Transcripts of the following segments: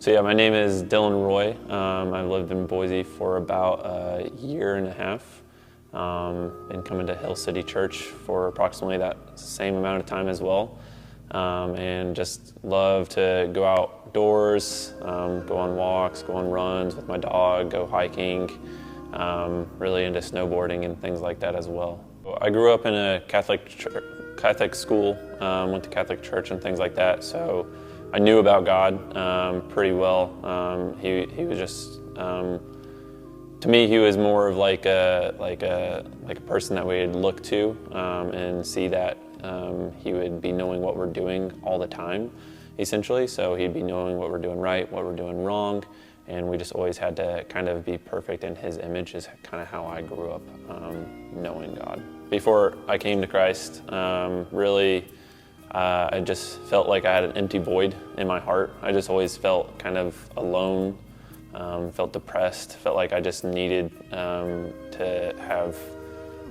So yeah, my name is Dylan Roy. I've lived in Boise for about a year and a half. Been coming to Hill City Church for approximately that same amount of time as well. And just love to go outdoors, go on walks, go on runs with my dog, go hiking, really into snowboarding and things like that as well. I grew up in a Catholic school, went to Catholic church and things like that, so I knew about God pretty well. He was just, to me, he was more of like a person that we'd look to and see that he would be knowing what we're doing all the time, essentially. So he'd be knowing what we're doing right, what we're doing wrong, and we just always had to kind of be perfect in his image is kind of how I grew up knowing God. Before I came to Christ, I just felt like I had an empty void in my heart. I just always felt kind of alone, felt depressed, felt like I just needed to have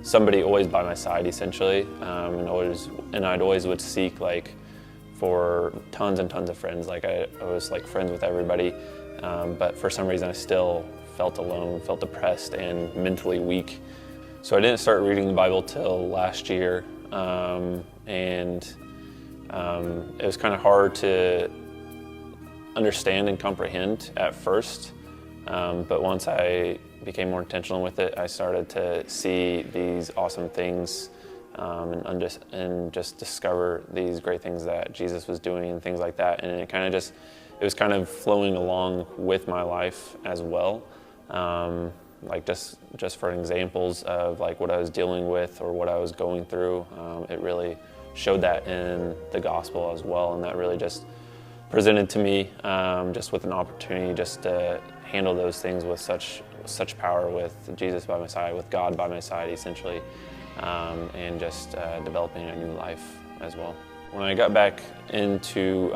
somebody always by my side, essentially, and I'd always would seek like for tons and tons of friends. Like I was like friends with everybody, but for some reason I still felt alone, felt depressed and mentally weak. So I didn't start reading the Bible till last year, and it was kind of hard to understand and comprehend at first, but once I became more intentional with it, I started to see these awesome things and just discover these great things that Jesus was doing and things like that. And it was kind of flowing along with my life as well. Like just for examples of like what I was dealing with or what I was going through, it really showed that in the gospel as well, and that really just presented to me just with an opportunity just to handle those things with such power, with Jesus by my side, with God by my side, essentially, and just developing a new life as well. When I got back into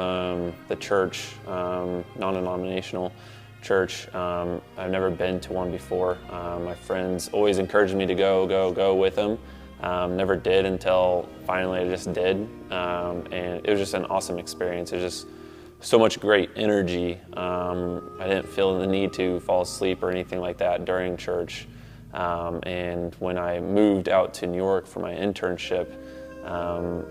the church, non-denominational church, I've never been to one before. My friends always encouraged me to go with them. Never did until finally I just did, and it was just an awesome experience. It was just so much great energy. I didn't feel the need to fall asleep or anything like that during church. And when I moved out to New York for my internship,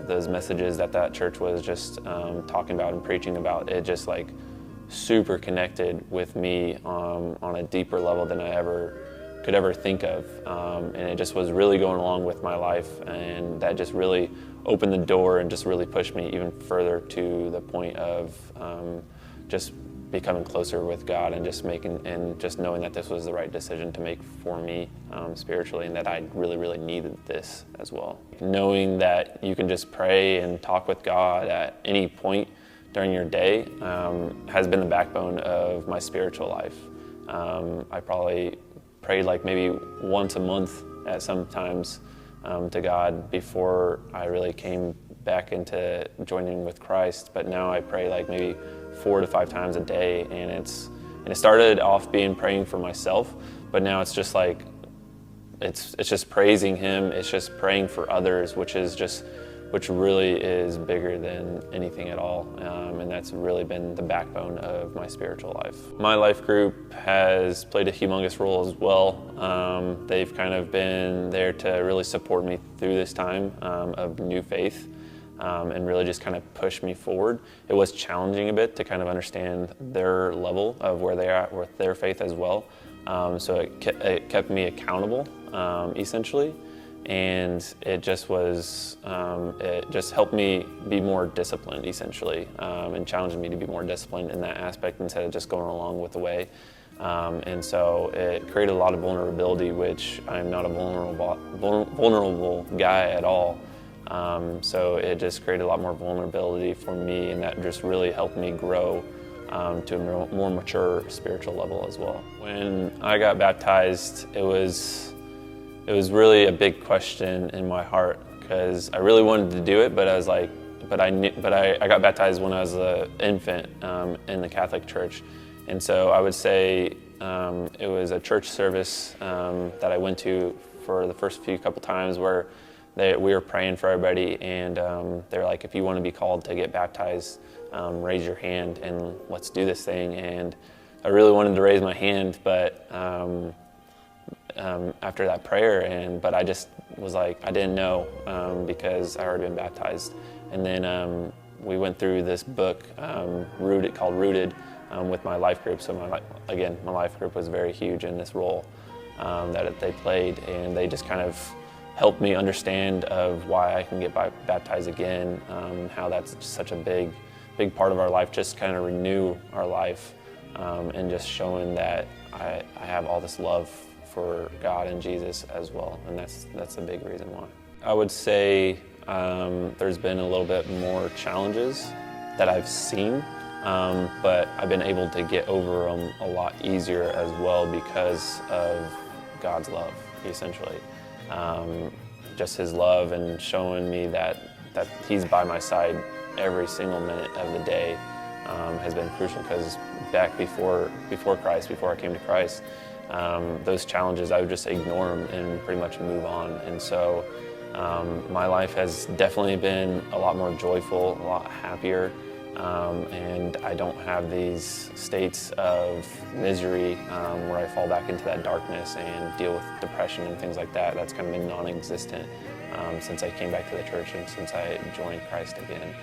those messages that church was just talking about and preaching about, it just like super connected with me on a deeper level than I could ever think of, and it just was really going along with my life, and that just really opened the door and just really pushed me even further to the point of just becoming closer with God and just knowing that this was the right decision to make for me spiritually, and that I really needed this as well. Knowing that you can just pray and talk with God at any point during your day has been the backbone of my spiritual life. I probably prayed like maybe once a month at some times to God before I really came back into joining with Christ, but now I pray like maybe 4 to 5 times a day, and it started off being praying for myself, but now it's just like it's just praising Him, it's just praying for others, which really is bigger than anything at all, and that's really been the backbone of my spiritual life. My life group has played a humongous role as well. They've kind of been there to really support me through this time of new faith, and really just kind of push me forward. It was challenging a bit to kind of understand their level of where they are at with their faith as well, so it kept me accountable, essentially. And it just helped me be more disciplined, essentially, and challenged me to be more disciplined in that aspect instead of just going along with the way. And so it created a lot of vulnerability, which I'm not a vulnerable guy at all. So it just created a lot more vulnerability for me, and that just really helped me grow to a more mature spiritual level as well. When I got baptized, it was really a big question in my heart, because I really wanted to do it, but I was like, I got baptized when I was an infant in the Catholic Church, and so I would say it was a church service that I went to for the first couple times where we were praying for everybody, and they're like, if you want to be called to get baptized, raise your hand and let's do this thing. And I really wanted to raise my hand, but after that prayer, but I just was like, I didn't know because I already been baptized. And then we went through this book, Rooted, called Rooted, with my life group. So my life group was very huge in this role that they played, and they just kind of helped me understand of why I can get baptized again, how that's such a big part of our life, just kind of renew our life, and just showing that I have all this love for God and Jesus as well, and that's a big reason why. I would say there's been a little bit more challenges that I've seen, but I've been able to get over them a lot easier as well because of God's love, essentially. Just His love and showing me that He's by my side every single minute of the day has been crucial, because back before Christ, before I came to Christ, those challenges, I would just ignore them and pretty much move on. And so my life has definitely been a lot more joyful, a lot happier, and I don't have these states of misery where I fall back into that darkness and deal with depression and things like that. That's kind of been non-existent since I came back to the church and since I joined Christ again.